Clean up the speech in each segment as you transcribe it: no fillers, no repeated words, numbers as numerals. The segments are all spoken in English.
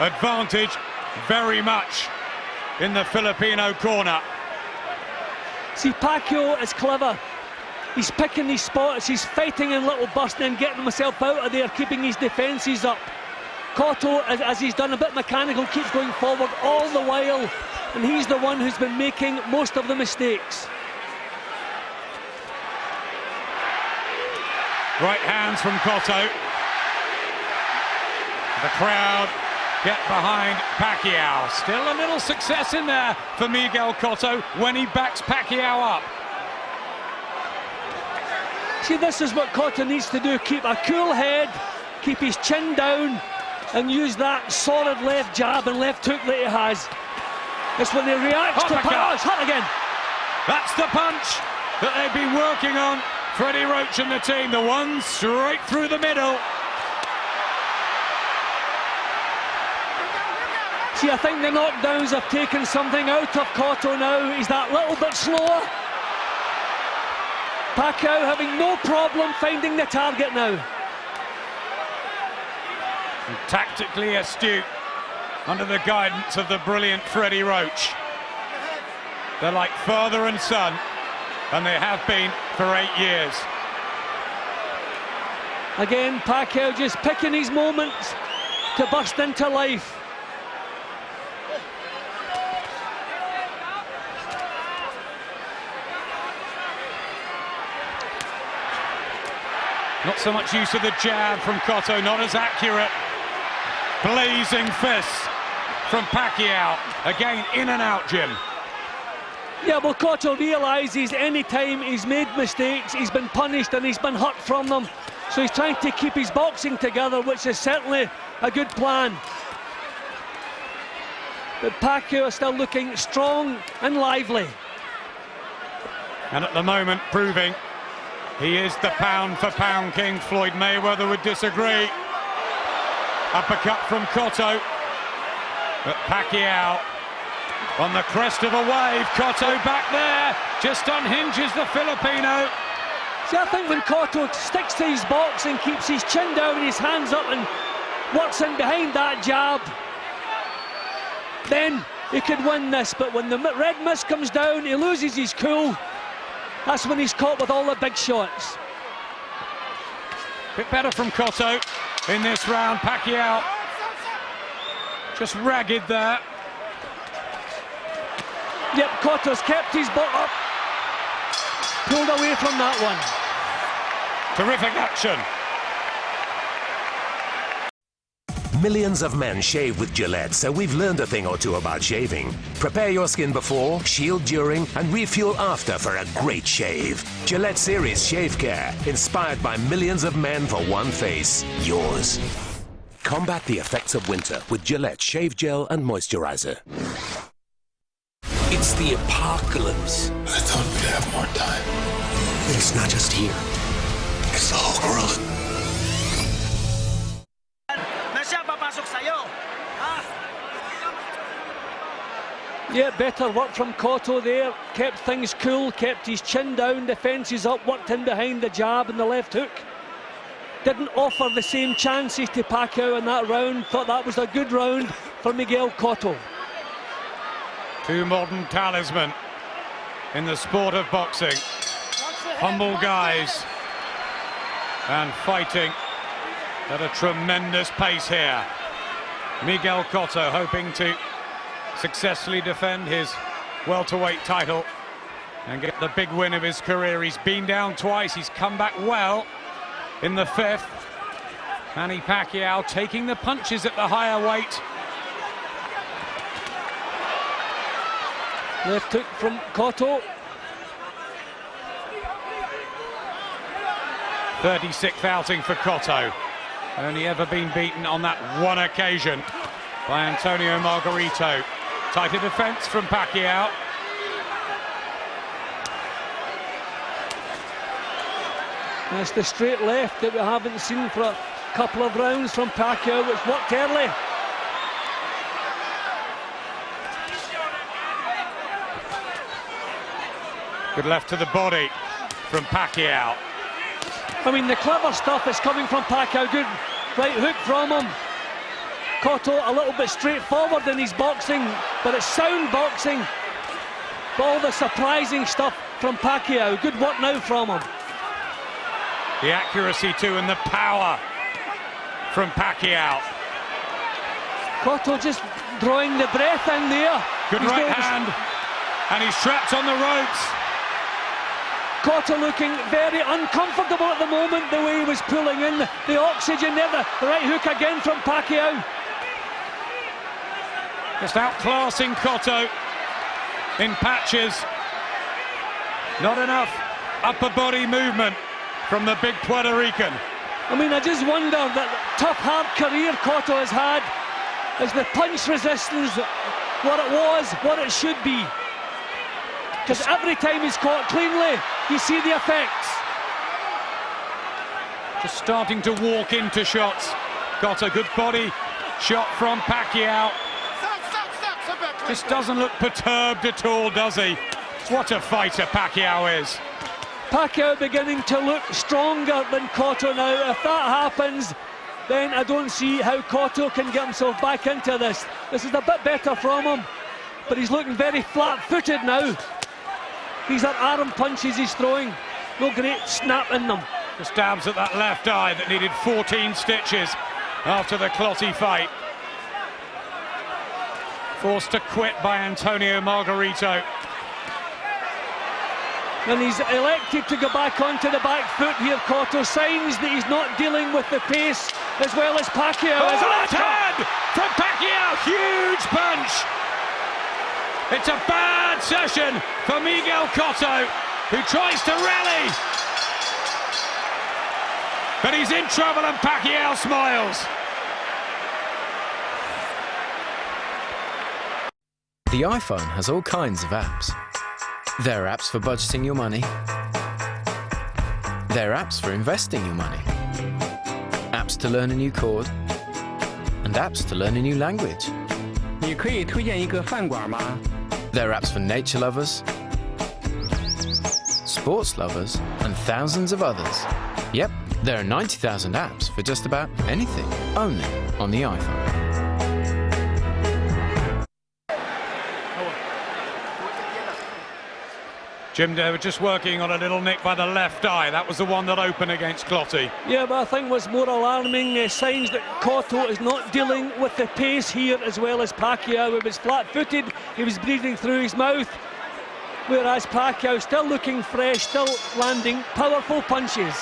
Advantage very much in the Filipino corner. See, Pacquiao is clever. He's picking these spots, he's fighting in little bursts and getting himself out of there, keeping his defences up. Cotto, as he's done, a bit mechanical, keeps going forward all the while, and he's the one who's been making most of the mistakes. Right hands from Cotto. The crowd get behind Pacquiao. Still a little success in there for Miguel Cotto when he backs Pacquiao up. See, this is what Cotto needs to do, keep a cool head, keep his chin down, and use that solid left jab and left hook that he has. It's when he reacts to Pacquiao. Hot again. That's the punch that they've been working on, Freddie Roach and the team. The one straight through the middle. See, I think the knockdowns have taken something out of Cotto now. He's that little bit slower. Pacquiao having no problem finding the target now. And tactically astute under the guidance of the brilliant Freddie Roach. They're like father and son, and they have been for 8 years. Again, Pacquiao just picking his moments to burst into life. Not so much use of the jab from Cotto, not as accurate. Blazing fists from Pacquiao. Again, in and out, Jim. Yeah, well, Cotto realises any time he's made mistakes, he's been punished and he's been hurt from them. So he's trying to keep his boxing together, which is certainly a good plan. But Pacquiao is still looking strong and lively. And at the moment, proving he is the pound-for-pound king. Floyd Mayweather would disagree. Uppercut from Cotto. But Pacquiao on the crest of a wave. Cotto back there. Just unhinges the Filipino. See, I think when Cotto sticks to his box and keeps his chin down and his hands up and works in behind that jab, then he could win this. But when the red mist comes down, he loses his cool. That's when he's caught with all the big shots. Bit better from Cotto in this round. Pacquiao just ragged there. Yep, Cotto's kept his butt up. Pulled away from that one. Terrific action. Millions of men shave with Gillette, so we've learned a thing or two about shaving. Prepare your skin before, shield during, and refuel after for a great shave. Gillette Series Shave Care, inspired by millions of men for one face, yours. Combat the effects of winter with Gillette Shave Gel and Moisturizer. It's the apocalypse. I thought we'd have more time. It's not just here. It's the whole world. Yeah, better work from Cotto there. Kept things cool, kept his chin down, defences up, worked in behind the jab and the left hook. Didn't offer the same chances to Pacquiao in that round. Thought that was a good round for Miguel Cotto. Two modern talisman in the sport of boxing. Humble guys and fighting at a tremendous pace here. Miguel Cotto hoping to successfully defend his welterweight title and get the big win of his career. He's been down twice, he's come back well in the fifth. Manny Pacquiao taking the punches at the higher weight. Left hook from Cotto. 36th outing for Cotto. Only ever been beaten on that one occasion by Antonio Margarito. Tighter defense from Pacquiao. That's the straight left that we haven't seen for a couple of rounds from Pacquiao, which worked early. Good left to the body from Pacquiao. I mean, the clever stuff is coming from Pacquiao. Good right hook from him. Cotto a little bit straightforward in his boxing, but it's sound boxing. But all the surprising stuff from Pacquiao. Good work now from him. The accuracy too and the power from Pacquiao. Cotto just drawing the breath in there. Good right hand, and he's trapped on the ropes. Cotto looking very uncomfortable at the moment, the way he was pulling in the oxygen there. The right hook again from Pacquiao. Just outclassing Cotto in patches. Not enough upper body movement from the big Puerto Rican. I mean, I just wonder that tough, hard career Cotto has had. Is the punch resistance what it was, what it should be? Because every time he's caught cleanly, you see the effects. Just starting to walk into shots. Got a good body shot from Pacquiao. Just doesn't look perturbed at all, does he? What a fighter Pacquiao is. Pacquiao beginning to look stronger than Cotto now. If that happens, then I don't see how Cotto can get himself back into this. This is a bit better from him, but he's looking very flat-footed now. These are arm punches he's throwing. No great snap in them. The stabs at that left eye that needed 14 stitches after the Clottey fight. Forced to quit by Antonio Margarito. And he's elected to go back onto the back foot here, Cotto. Signs that he's not dealing with the pace as well as Pacquiao. Oh, left hand from Pacquiao, huge punch. It's a bad session for Miguel Cotto, who tries to rally. But he's in trouble and Pacquiao smiles. The iPhone has all kinds of apps. There are apps for budgeting your money. There are apps for investing your money. Apps to learn a new chord. And apps to learn a new language. 你可以推荐一个饭馆吗？ There are apps for nature lovers, sports lovers, and thousands of others. Yep, there are 90,000 apps for just about anything, only on the iPhone. Jim, they were just working on a little nick by the left eye. That was the one that opened against Clottey. Yeah, but I think what's more alarming signs that Cotto is not dealing with the pace here as well as Pacquiao. He was flat-footed, he was breathing through his mouth, whereas Pacquiao still looking fresh, still landing powerful punches.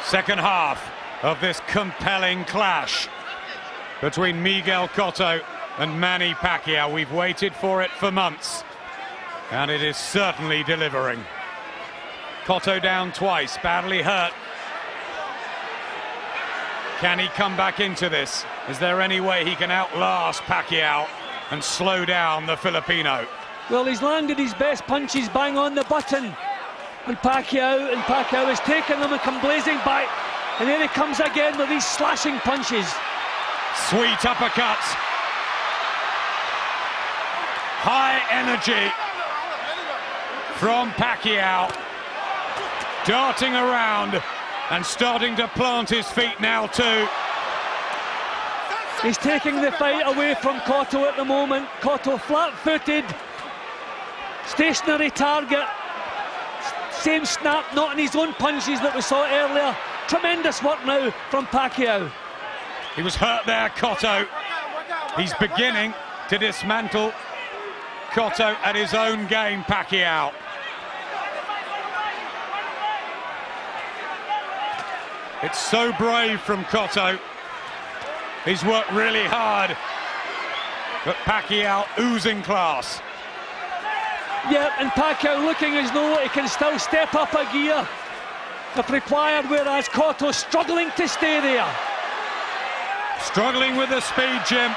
Second half of this compelling clash between Miguel Cotto and Manny Pacquiao. We've waited for it for months, and it is certainly delivering. Cotto down twice, badly hurt. Can he come back into this? Is there any way he can outlast Pacquiao and slow down the Filipino? Well, he's landed his best punches bang on the button. And Pacquiao has taken them and come blazing back. And here he comes again with these slashing punches. Sweet uppercuts. High energy from Pacquiao, darting around and starting to plant his feet now too. He's taking the fight away from Cotto at the moment. Cotto flat-footed, stationary target, same snap, not in his own punches that we saw earlier. Tremendous work now from Pacquiao. He was hurt there, Cotto. He's beginning to dismantle Cotto at his own game, Pacquiao. It's so brave from Cotto. He's worked really hard, but Pacquiao oozing class. Yeah, and Pacquiao looking as though he can still step up a gear if required, whereas Cotto struggling to stay there. Struggling with the speed, Jim.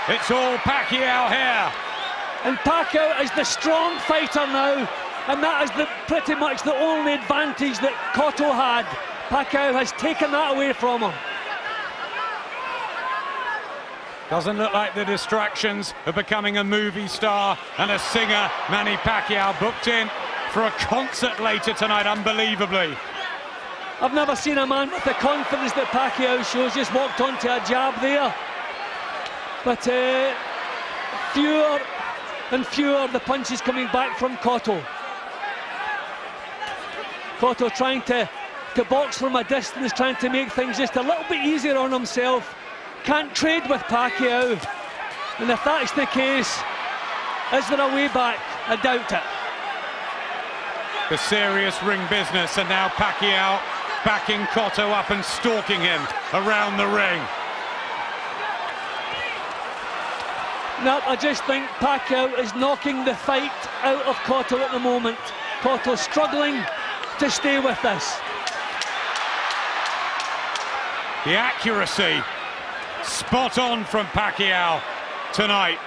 It's all Pacquiao here. And Pacquiao is the strong fighter now, and that is pretty much the only advantage that Cotto had. Pacquiao has taken that away from him. Doesn't look like the distractions of becoming a movie star and a singer. Manny Pacquiao booked in for a concert later tonight, unbelievably. I've never seen a man with the confidence that Pacquiao shows. Just walked onto a jab there. But fewer and fewer the punches coming back from Cotto. Cotto trying to box from a distance, trying to make things just a little bit easier on himself. Can't trade with Pacquiao. And if that's the case, is there a way back? I doubt it. The serious ring business, and now Pacquiao backing Cotto up and stalking him around the ring. No, I just think Pacquiao is knocking the fight out of Cotto at the moment. Cotto struggling to stay with this. The accuracy, spot on from Pacquiao tonight.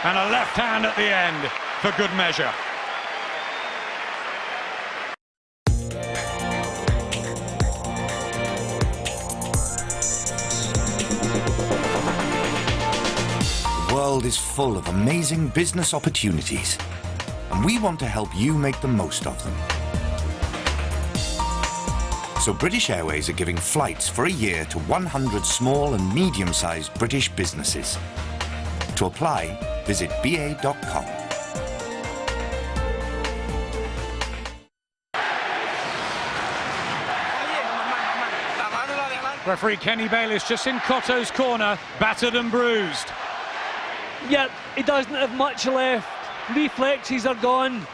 And a left hand at the end for good measure. The world is full of amazing business opportunities, and we want to help you make the most of them. So British Airways are giving flights for a year to 100 small and medium-sized British businesses. To apply, visit ba.com. Referee Kenny Bayliss just in Cotto's corner, battered and bruised. Yet he doesn't have much left. Reflexes are gone.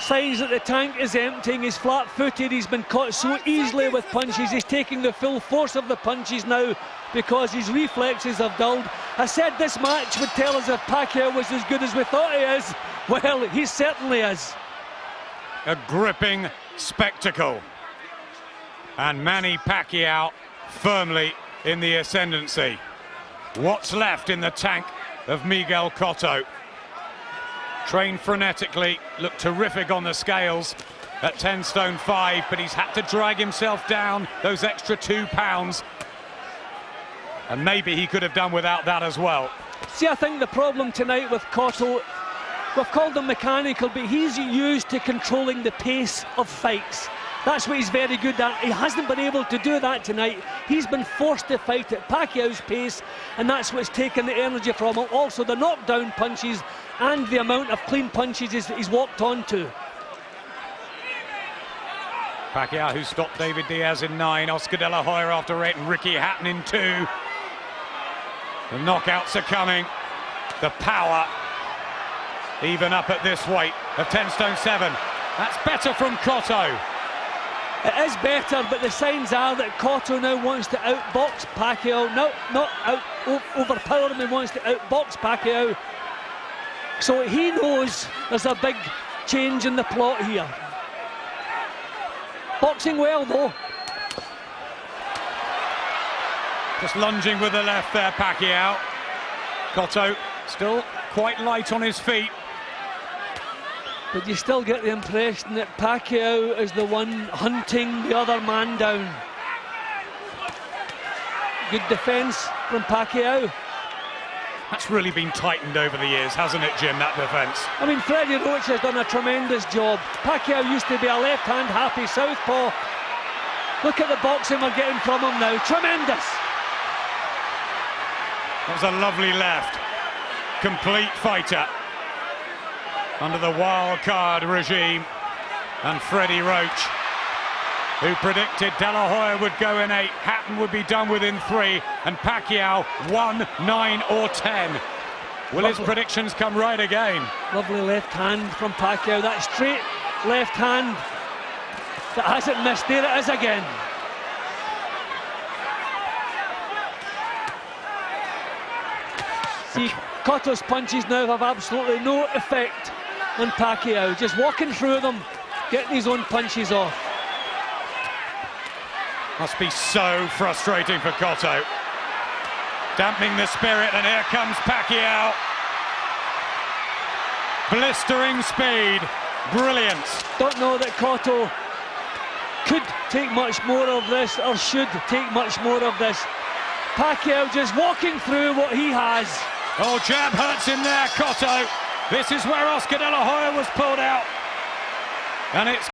Signs that the tank is emptying. He's flat-footed. He's been caught so easily with punches. He's taking the full force of the punches now because his reflexes have dulled. I said this match would tell us if Pacquiao was as good as we thought he is. Well, he certainly is. A gripping spectacle. And Manny Pacquiao firmly in the ascendancy. What's left in the tank of Miguel Cotto? Trained frenetically, looked terrific on the scales at 10 stone 5, but he's had to drag himself down those extra 2 pounds. And maybe he could have done without that as well. See, I think the problem tonight with Cotto, we've called him mechanical, but he's used to controlling the pace of fights. That's what he's very good at. He hasn't been able to do that tonight. He's been forced to fight at Pacquiao's pace, and that's what's taken the energy from him. Also, the knockdown punches and the amount of clean punches he's walked onto. Pacquiao, who stopped David Diaz in 9, Oscar De La Hoya after 8, and Ricky Hatton in 2. The knockouts are coming. The power, even up at this weight of 10 stone 7. That's better from Cotto. It is better, but the signs are that Cotto now wants to outbox Pacquiao. No, not overpower him, he wants to outbox Pacquiao. So he knows there's a big change in the plot here. Boxing well, though. Just lunging with the left there, Pacquiao. Cotto still quite light on his feet. But you still get the impression that Pacquiao is the one hunting the other man down. Good defence from Pacquiao. That's really been tightened over the years, hasn't it, Jim, that defence? I mean, Freddie Roach has done a tremendous job. Pacquiao used to be a left-hand happy southpaw. Look at the boxing we're getting from him now. Tremendous. That was a lovely left. Complete fighter. Under the wild card regime, and Freddie Roach, who predicted De La Hoya would go in 8, Hatton would be done within 3, and Pacquiao 1, 9 or 10. Will his predictions come right again? Lovely left hand from Pacquiao, that straight left hand that hasn't missed. There it is again. See, Cotto's punches now have absolutely no effect on Pacquiao, just walking through them, getting his own punches off. Must be so frustrating for Cotto. Dampening the spirit, and here comes Pacquiao. Blistering speed, brilliance. Don't know that Cotto could take much more of this, or should take much more of this. Pacquiao just walking through what he has. Oh, jab hurts him there, Cotto. This is where Oscar De La Hoya was pulled out. And it's